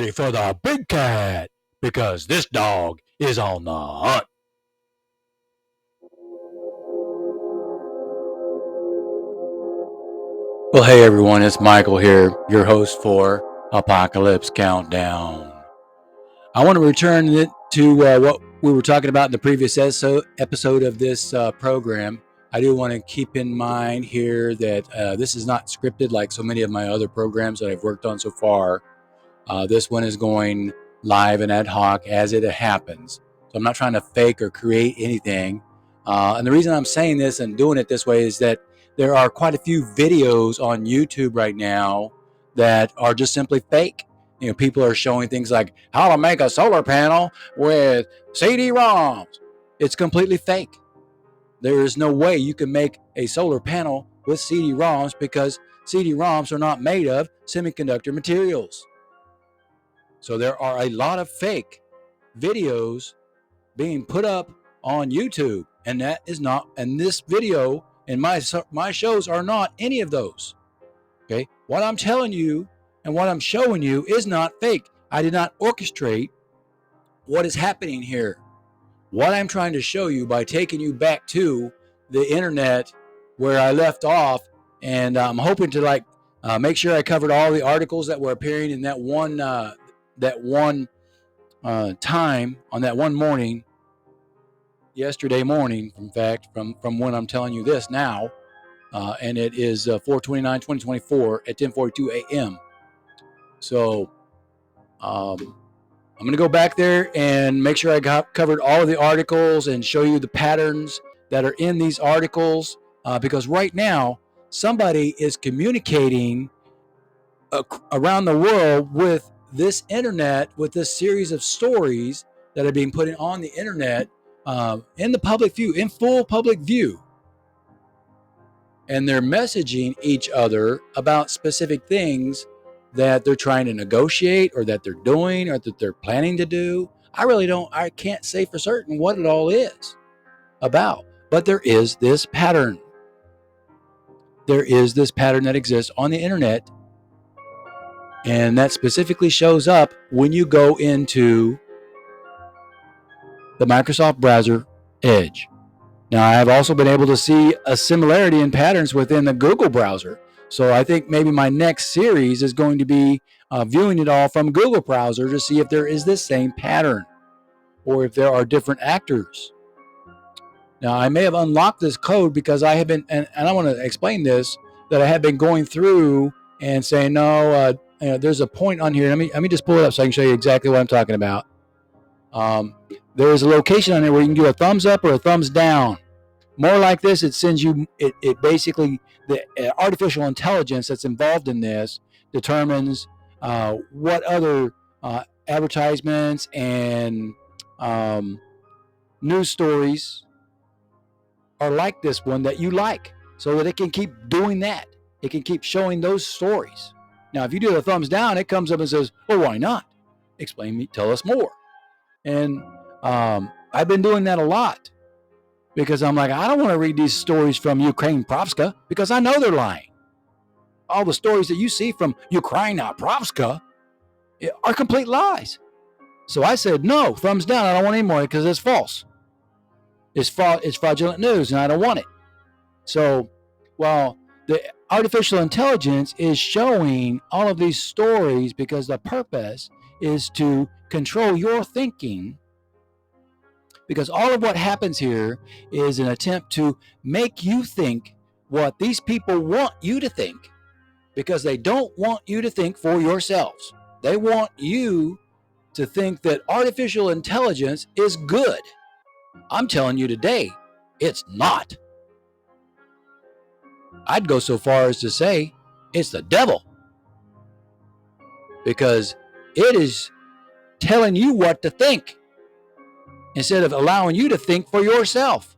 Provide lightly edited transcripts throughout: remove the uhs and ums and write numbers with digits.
ready for the big cat because this dog is on the hunt. Well, hey everyone, it's Michael here, your host for Apocalypse Countdown. I want to return it to what we were talking about in the previous episode of this program. I do want to keep in mind here that this is not scripted like so many of my other programs that I've worked on so far. This one is going live and ad hoc as it happens. So I'm not trying to fake or create anything. And the reason I'm saying this and doing it this way is that there are quite a few videos on YouTube right now that are just simply fake. You know, people are showing things like how to make a solar panel with CD-ROMs. It's completely fake. There is no way you can make a solar panel with CD-ROMs because CD-ROMs are not made of semiconductor materials. So there are a lot of fake videos being put up on YouTube, and that is not. And this video and my shows are not any of those. Okay, what I'm telling you and what I'm showing you is not fake. I did not orchestrate what is happening here. What I'm trying to show you by taking you back to the internet where I left off, and I'm hoping to make sure I covered all the articles that were appearing in that one time on that one morning, yesterday morning, in fact, from when I'm telling you this now, and it is 4/29/2024 at 10:42 a.m. So I'm going to go back there and make sure I covered all of the articles and show you the patterns that are in these articles, because right now somebody is communicating around the world with this internet, with this series of stories that are being put on the internet, in the public view, in full public view. And they're messaging each other about specific things that they're trying to negotiate or that they're doing or that they're planning to do. I can't say for certain what it all is about, but there is this pattern. There is this pattern that exists on the internet, and that specifically shows up when you go into the Microsoft browser Edge. Now, I have also been able to see a similarity in patterns within the Google browser. So I think maybe my next series is going to be viewing it all from Google browser to see if there is this same pattern or if there are different actors. Now, I may have unlocked this code because I have been, and I want to explain this, that I have been going through and saying, no, there's a point on here. Let me just pull it up so I can show you exactly what I'm talking about. There is a location on there where you can do a thumbs up or a thumbs down. More like this, it sends you, it basically, the artificial intelligence that's involved in this determines what other advertisements and news stories are like this one that you like, so that it can keep doing that. It can keep showing those stories. Now, if you do a thumbs down, it comes up and says, well, why not? Tell us more. And I've been doing that a lot because I'm like, I don't want to read these stories from Ukraine Pravska because I know they're lying. All the stories that you see from Ukraine Pravska are complete lies. So I said, no, thumbs down. I don't want any more because it's false. It's fraudulent news and I don't want it. So while the artificial intelligence is showing all of these stories because the purpose is to control your thinking, because all of what happens here is an attempt to make you think what these people want you to think, because they don't want you to think for yourselves. They want you to think that artificial intelligence is good. I'm telling you today, it's not. I'd go so far as to say it's the devil, because it is telling you what to think instead of allowing you to think for yourself.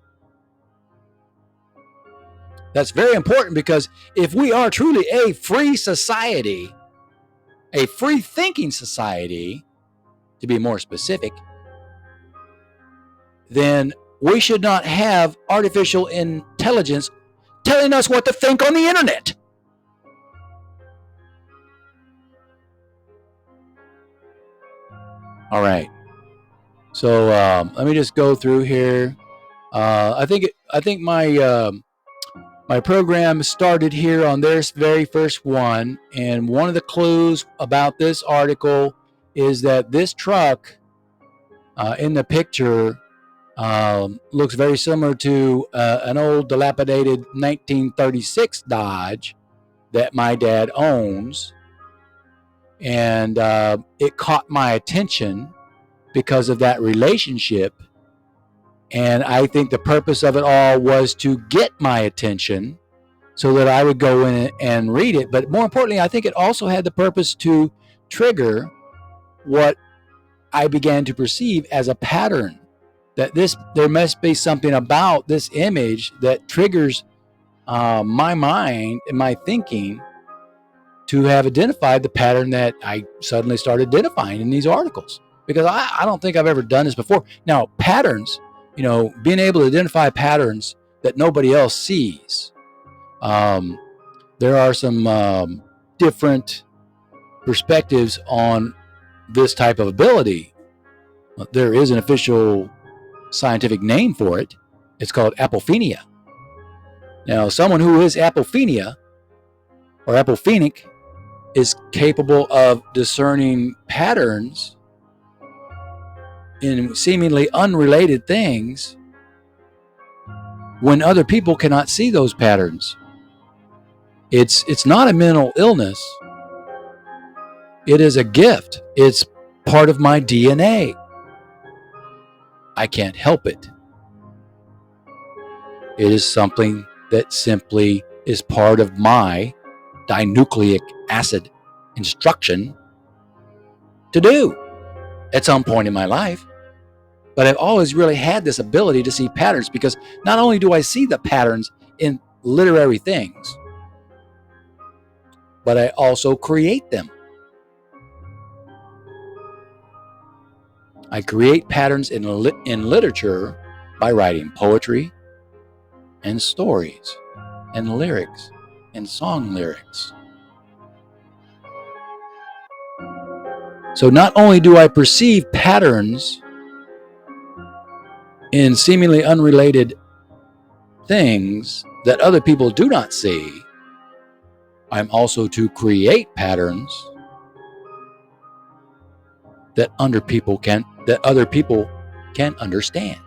That's very important, because if we are truly a free society, a free thinking society, to be more specific, then we should not have artificial intelligence telling us what to think on the internet. All right. So let me just go through here. I think my program started here on their very first one, and one of the clues about this article is that this truck in the picture looks very similar to an old dilapidated 1936 Dodge that my dad owns, and it caught my attention because of that relationship. And I think the purpose of it all was to get my attention so that I would go in and read it. But more importantly, I think it also had the purpose to trigger what I began to perceive as a pattern. That there must be something about this image that triggers my mind and my thinking to have identified the pattern that I suddenly started identifying in these articles. Because I don't think I've ever done this before. Now, patterns, being able to identify patterns that nobody else sees. There are some different perspectives on this type of ability. There is an official scientific name for it. It's called apophenia. Now, someone who is apophenia or apophenic is capable of discerning patterns in seemingly unrelated things when other people cannot see those patterns. It's not a mental illness. It is a gift. It's part of my DNA. I can't help it. It is something that simply is part of my dinucleic acid instruction to do at some point in my life. But I've always really had this ability to see patterns, because not only do I see the patterns in literary things, but I also create them. I create patterns in literature by writing poetry and stories and lyrics and song lyrics. So not only do I perceive patterns in seemingly unrelated things that other people do not see, I'm also to create patterns that other people can understand.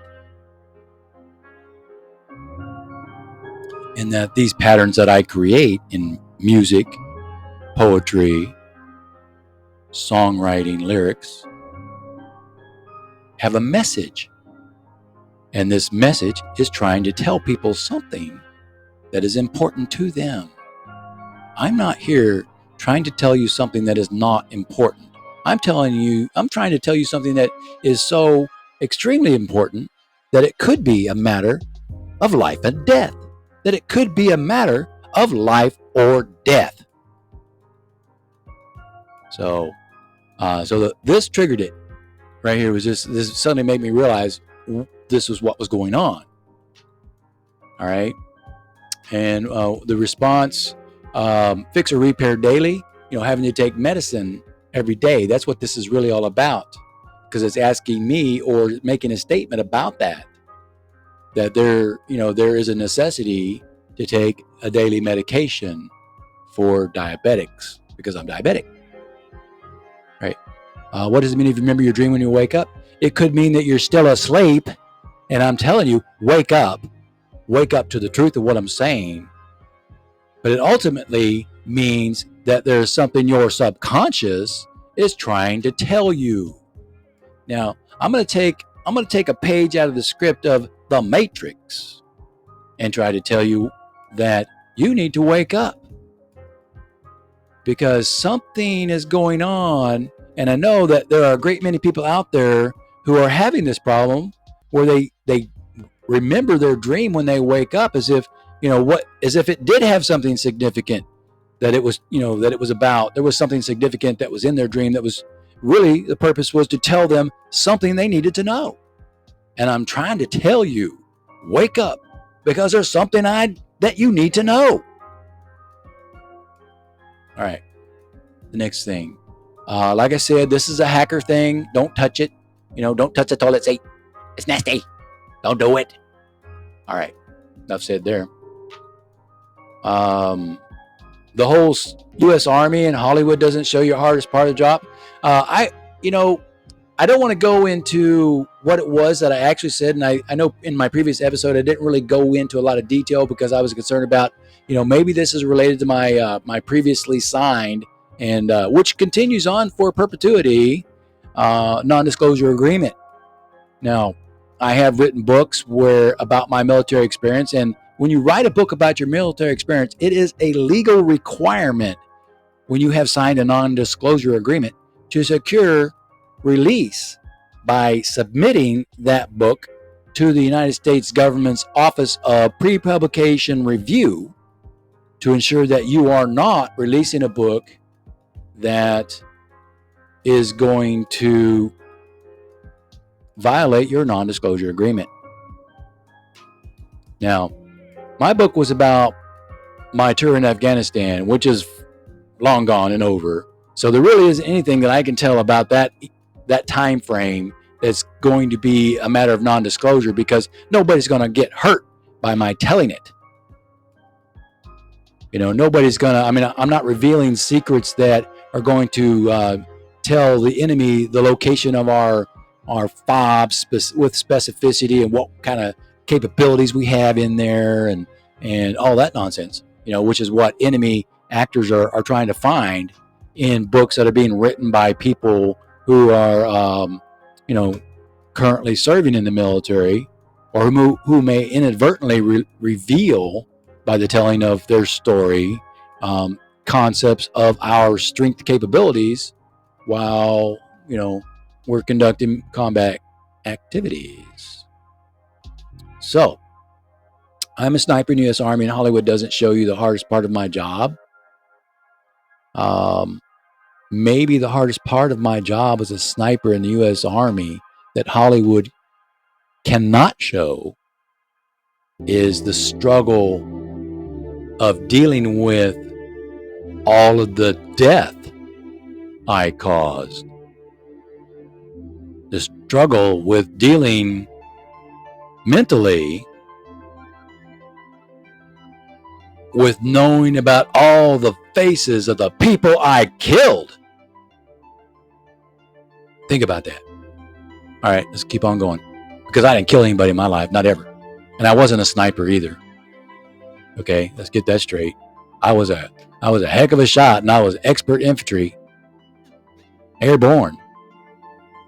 And that these patterns that I create in music, poetry, songwriting, lyrics have a message. And this message is trying to tell people something that is important to them. I'm not here trying to tell you something that is not important. I'm trying to tell you something that is so extremely important that it could be a matter of life and death. That it could be a matter of life or death. So this triggered it right here. This suddenly made me realize this was what was going on. All right. And the response, fix or repair daily, having to take medicine every day. That's what this is really all about, because it's asking me or making a statement about that there is a necessity to take a daily medication for diabetics, because I'm diabetic. Right. What does it mean if you remember your dream when you wake up? It could mean that you're still asleep, and I'm telling you, wake up to the truth of what I'm saying. But it ultimately means that there's something your subconscious is trying to tell you. Now, I'm going to take a page out of the script of The Matrix and try to tell you that you need to wake up, because something is going on. And I know that there are a great many people out there who are having this problem where they remember their dream when they wake up as if it did have something significant that it was about. There was something significant that was in their dream that was really, the purpose was to tell them something they needed to know. And I'm trying to tell you, wake up, because there's something that you need to know. All right. The next thing. Like I said, this is a hacker thing. Don't touch it. Don't touch the toilet seat. It's nasty. Don't do it. All right. Enough said there. The whole U.S. Army and Hollywood doesn't show your hardest part of the job. I don't want to go into what it was that I actually said, and I know in my previous episode I didn't really go into a lot of detail because I was concerned about, maybe this is related to my previously signed and which continues on for perpetuity non-disclosure agreement. Now, I have written books about my military experience, and when you write a book about your military experience, it is a legal requirement when you have signed a non-disclosure agreement to secure release by submitting that book to the United States government's Office of Pre-Publication Review to ensure that you are not releasing a book that is going to violate your non-disclosure agreement. Now, my book was about my tour in Afghanistan, which is long gone and over. So there really isn't anything that I can tell about that time frame that's going to be a matter of non-disclosure, because nobody's going to get hurt by my telling it. Nobody's going to, I'm not revealing secrets that are going to tell the enemy the location of our FOBs with specificity and what kind of capabilities we have in there and all that nonsense, which is what enemy actors are trying to find in books that are being written by people who are, currently serving in the military, or who may inadvertently reveal by the telling of their story concepts of our strength capabilities while, we're conducting combat activities. So, I'm a sniper in the U.S. Army, and Hollywood doesn't show you the hardest part of my job. Maybe the hardest part of my job as a sniper in the U.S. Army that Hollywood cannot show is the struggle of dealing with all of the death I caused. The struggle with dealing mentally with knowing about all the faces of the people I killed. Think about that. All right, let's keep on going. Because I didn't kill anybody in my life, not ever. And I wasn't a sniper either. Okay, let's get that straight. I was a heck of a shot, and I was expert infantry, airborne.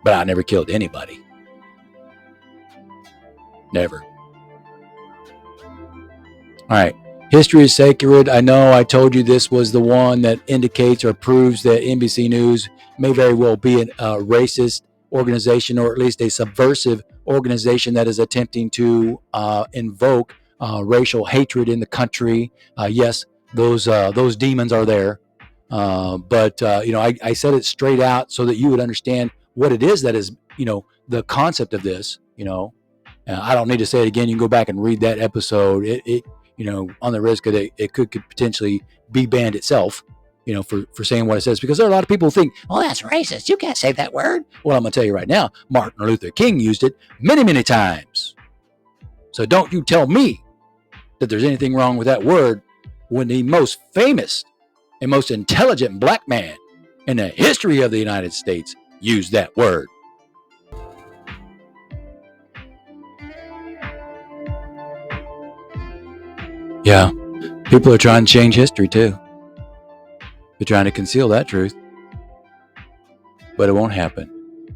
But I never killed anybody. Never. All right. History is sacred. I know I told you this was the one that indicates or proves that NBC News may very well be a racist organization, or at least a subversive organization that is attempting to invoke racial hatred in the country. Yes, those demons are there. But I said it straight out so that you would understand what it is that is, the concept of this. I don't need to say it again. You can go back and read that episode. It on the risk that it could potentially be banned itself, for saying what it says, because there are a lot of people who think, well, that's racist. You can't say that word. Well, I'm going to tell you right now, Martin Luther King used it many, many times. So don't you tell me that there's anything wrong with that word when the most famous and most intelligent black man in the history of the United States used that word. Yeah, people are trying to change history too. They're trying to conceal that truth. But it won't happen,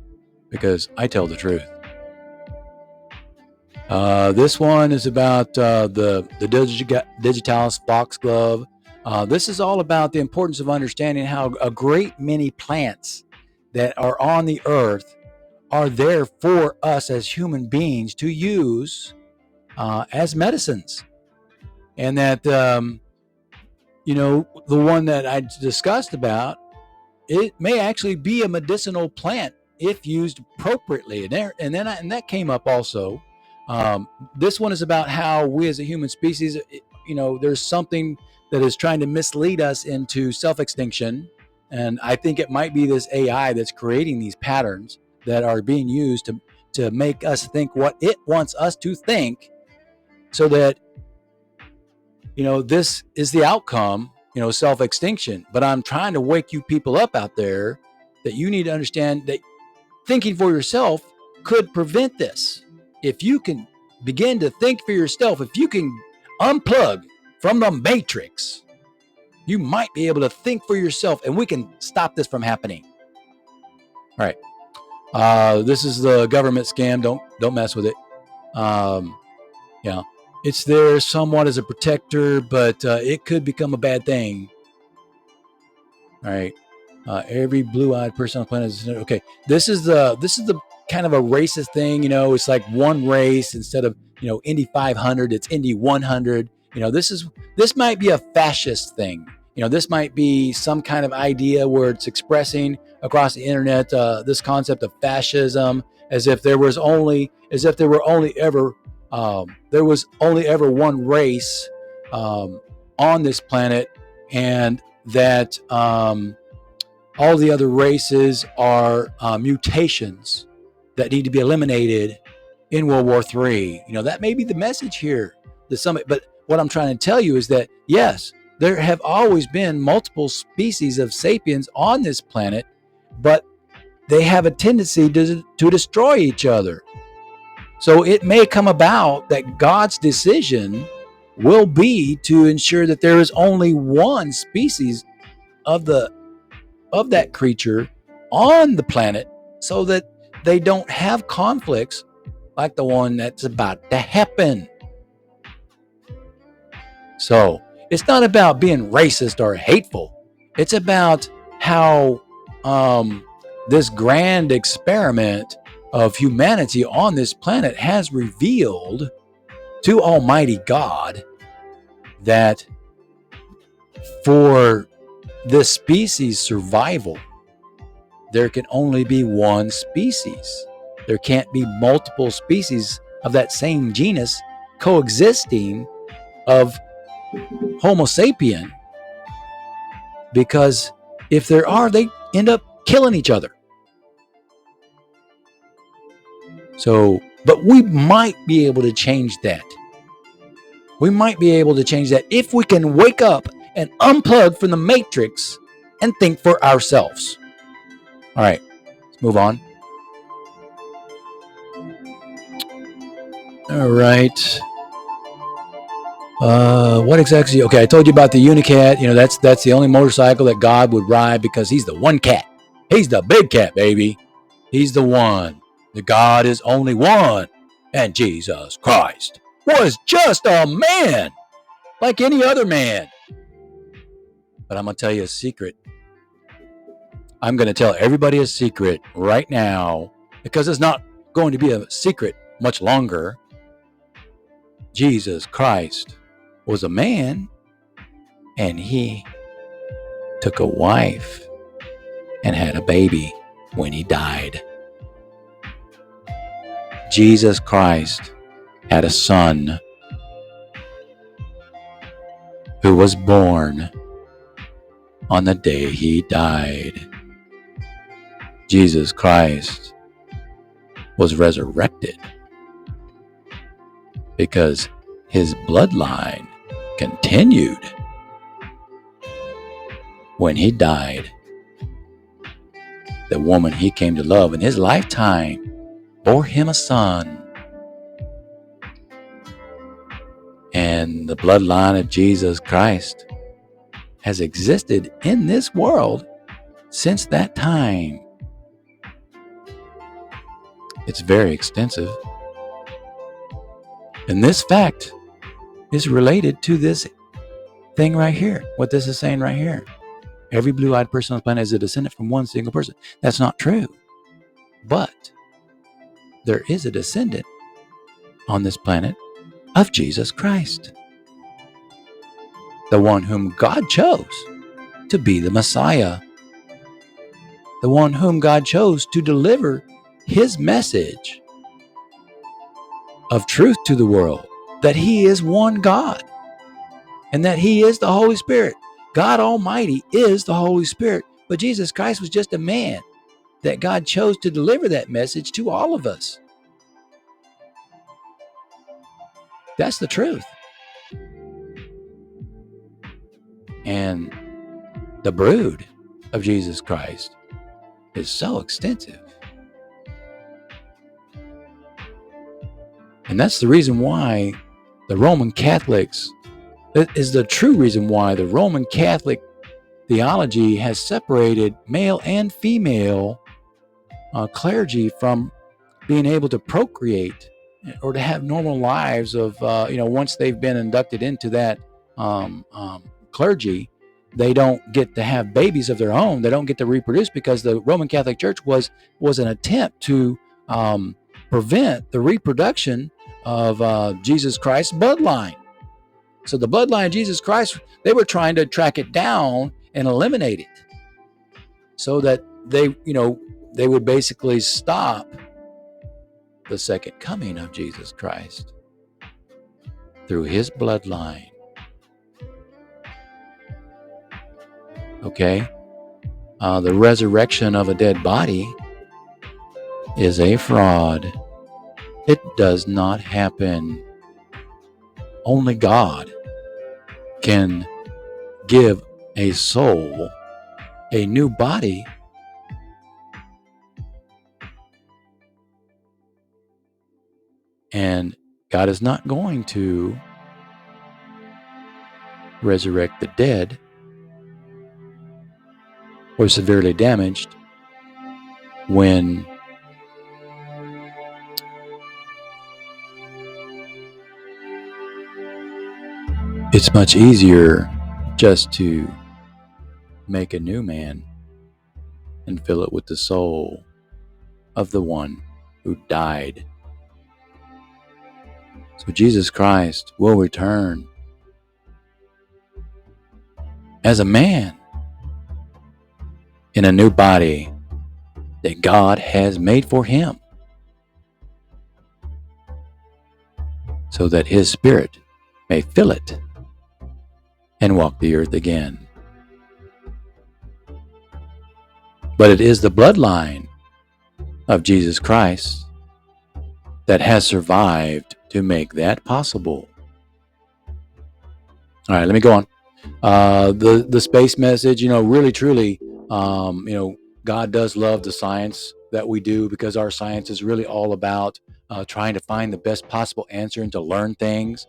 because I tell the truth. This one is about the Digitalis Foxglove. This is all about the importance of understanding how a great many plants that are on the earth are there for us as human beings to use as medicines. And that, the one that I discussed about, it may actually be a medicinal plant if used appropriately. And that came up also. This one is about how we as a human species, there's something that is trying to mislead us into self-extinction And I think it might be this AI that's creating these patterns that are being used to make us think what it wants us to think, so that, this is the outcome, self-extinction. But I'm trying to wake you people up out there that you need to understand that thinking for yourself could prevent this. If you can begin to think for yourself, if you can unplug from the matrix, you might be able to think for yourself, and we can stop this from happening. All right. This is the government scam. Don't mess with it. It's there somewhat as a protector, but it could become a bad thing. All right. Every blue-eyed person on the planet is okay. This is the kind of a racist thing. It's like one race instead of Indy 500. It's Indy 100. This might be a fascist thing. This might be some kind of idea where it's expressing across the internet this concept of fascism, as if there was only ever one race on this planet, and that all the other races are mutations that need to be eliminated in World War III. That may be the message here. But what I'm trying to tell you is that, yes, there have always been multiple species of sapiens on this planet, but they have a tendency to destroy each other. So it may come about that God's decision will be to ensure that there is only one species of that creature on the planet, so that they don't have conflicts like the one that's about to happen. So it's not about being racist or hateful. It's about how this grand experiment of humanity on this planet has revealed to Almighty God that for this species' survival, there can only be one species. There can't be multiple species of that same genus coexisting of Homo sapien, because if there are, they end up killing each other. So, but we might be able to change that. We might be able to change that if we can wake up and unplug from the matrix and think for ourselves. All right, let's move on. All right. What exactly? Okay, I told you about the Unicat. That's the only motorcycle that God would ride, because he's the one cat. He's the big cat, baby. He's the one. The God is only one. And Jesus Christ was just a man, like any other man. But I'm going to tell you a secret. I'm going to tell everybody a secret right now, because it's not going to be a secret much longer. Jesus Christ was a man, and he took a wife and had a baby when he died. Jesus Christ had a son who was born on the day he died. Jesus Christ was resurrected because his bloodline continued. When he died, the woman he came to love in his lifetime bore him a son. And the bloodline of Jesus Christ has existed in this world since that time. It's very extensive. And this fact is related to this thing right here, what this is saying right here. Every blue-eyed person on the planet is a descendant from one single person. That's not true. But there is a descendant on this planet of Jesus Christ, the one whom God chose to be the Messiah, the one whom God chose to deliver his message of truth to the world, that he is one God and that he is the Holy Spirit. God Almighty is the Holy Spirit, But Jesus Christ was just a man that God chose to deliver that message to all of us. That's the truth. And the brood of Jesus Christ is so extensive. And that's the reason why the Roman Catholics, that is the true reason why the Roman Catholic theology has separated male and female clergy from being able to procreate or to have normal lives of, once they've been inducted into that clergy, they don't get to have babies of their own. They don't get to reproduce because the Roman Catholic Church was an attempt to prevent the reproduction of Jesus Christ's bloodline. So the bloodline of Jesus Christ, they were trying to track it down and eliminate it so that they would basically stop the second coming of Jesus Christ through his bloodline. Okay? The resurrection of a dead body is a fraud. It does not happen. Only God can give a soul a new body. And God is not going to resurrect the dead or severely damaged when it's much easier just to make a new man and fill it with the soul of the one who died. So Jesus Christ will return as a man in a new body that God has made for him, so that his spirit may fill it and walk the earth again. But it is the bloodline of Jesus Christ that has survived to make that possible. All right, let me go on. The space message, really, truly, God does love the science that we do, because our science is really all about trying to find the best possible answer and to learn things.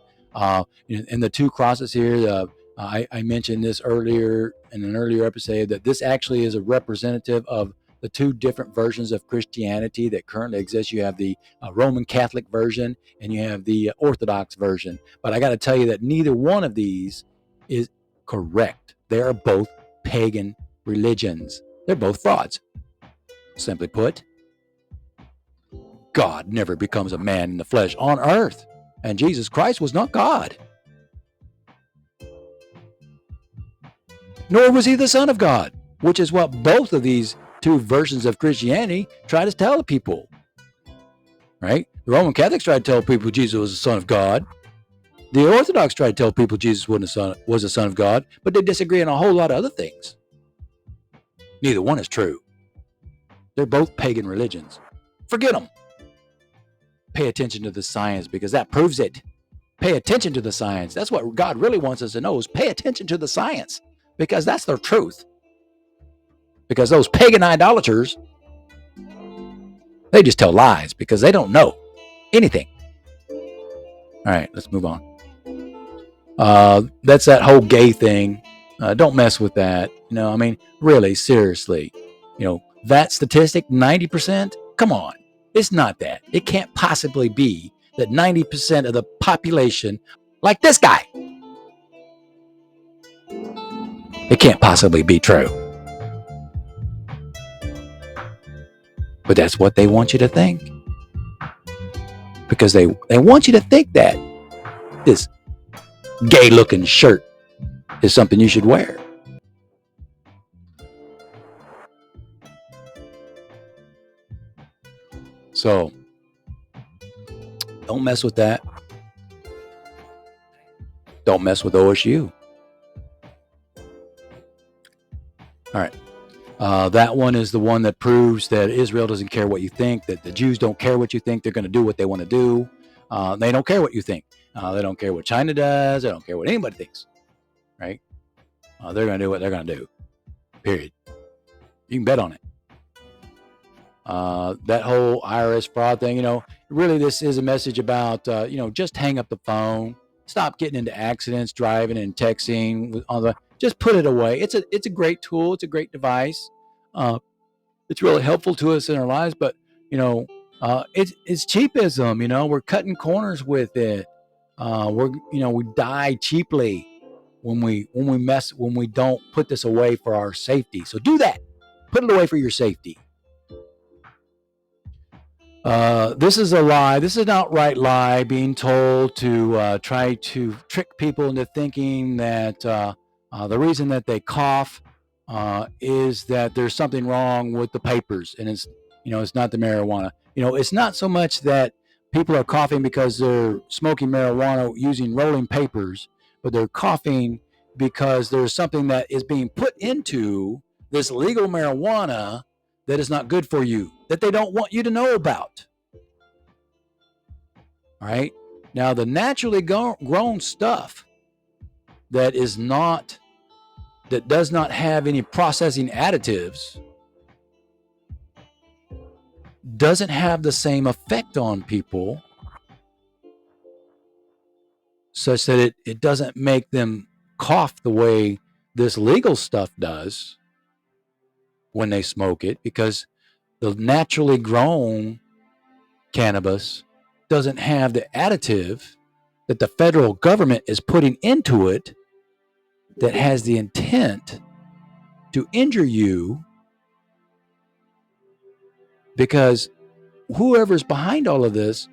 In the two crosses here, I mentioned this earlier in an earlier episode, that this actually is a representative of the two different versions of Christianity that currently exist. You have the Roman Catholic version and you have the Orthodox version. But I got to tell you that neither one of these is correct. They are both pagan religions. They're both frauds. Simply put, God never becomes a man in the flesh on earth, and Jesus Christ was not God. Nor was he the Son of God, which is what both of these two versions of Christianity try to tell the people. Right? The Roman Catholics try to tell people Jesus was the Son of God. The Orthodox try to tell people Jesus was the Son of God, but they disagree on a whole lot of other things. Neither one is true. They're both pagan religions. Forget them. Pay attention to the science, because that proves it. Pay attention to the science. That's what God really wants us to know, is pay attention to the science, because that's the truth. Because those pagan idolaters, they just tell lies because they don't know anything. All right, let's move on. That's that whole gay thing. Don't mess with that. Really, seriously. That statistic, 90%? Come on. It's not that. It can't possibly be that 90% of the population, like this guy. It can't possibly be true. But that's what they want you to think. Because they want you to think that this gay-looking shirt is something you should wear. So, don't mess with that. Don't mess with OSU. All right. That one is the one that proves that Israel doesn't care what you think, that the Jews don't care what you think. They're going to do what they want to do. They don't care what you think. They don't care what China does. They don't care what anybody thinks, right? They're going to do what they're going to do, period. You can bet on it. That whole IRS fraud thing, really this is a message about, just hang up the phone, stop getting into accidents, driving and texting just put it away. It's a great tool. It's a great device. It's really helpful to us in our lives, but it's cheapism. We're cutting corners with it. We die cheaply when we don't put this away for our safety. So do that. Put it away for your safety. This is a lie. This is an outright lie being told to try to trick people into thinking that the reason that they cough is that there's something wrong with the papers, and it's not the marijuana. It's not so much that people are coughing because they're smoking marijuana using rolling papers, but they're coughing because there's something that is being put into this legal marijuana that is not good for you, that they don't want you to know about. All right. Now, the naturally grown stuff that does not have any processing additives doesn't have the same effect on people, such that it doesn't make them cough the way this legal stuff does when they smoke it, because the naturally grown cannabis doesn't have the additive that the federal government is putting into it that has the intent to injure you, because whoever's behind all of this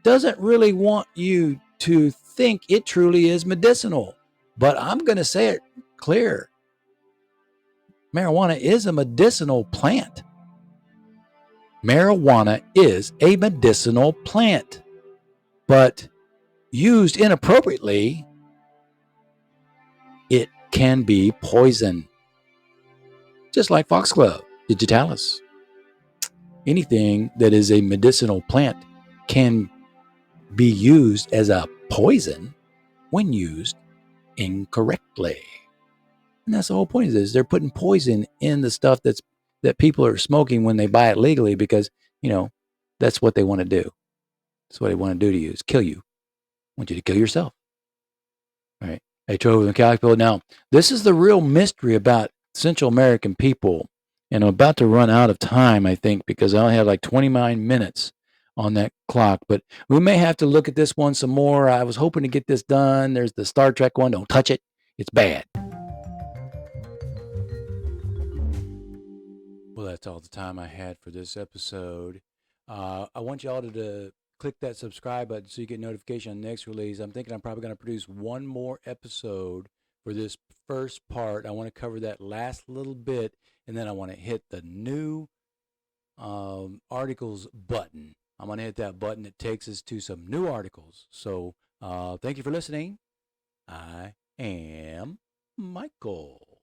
doesn't really want you to think it truly is medicinal. But I'm going to say it clear. Marijuana is a medicinal plant. Marijuana is a medicinal plant. But used inappropriately, it can be poison. Just like Foxglove digitalis. Anything that is a medicinal plant can be used as a poison when used incorrectly. And that's the whole point of this. They're putting poison in the stuff that people are smoking when they buy it legally, because, that's what they want to do. That's what they want to do to you, is kill you. I want you to kill yourself. All right. Hey, Trove and Calculate. Now, this is the real mystery about Central American people. And I'm about to run out of time, I think, because I only have like 29 minutes on that clock. But we may have to look at this one some more. I was hoping to get this done. There's the Star Trek one. Don't touch it. It's bad. Well, that's all the time I had for this episode. I want y'all to click that subscribe button so you get notification on the next release. I'm thinking I'm probably going to produce one more episode for this first part. I want to cover that last little bit, and then I want to hit the new articles button. I'm going to hit that button that takes us to some new articles. So thank you for listening. I am Michael.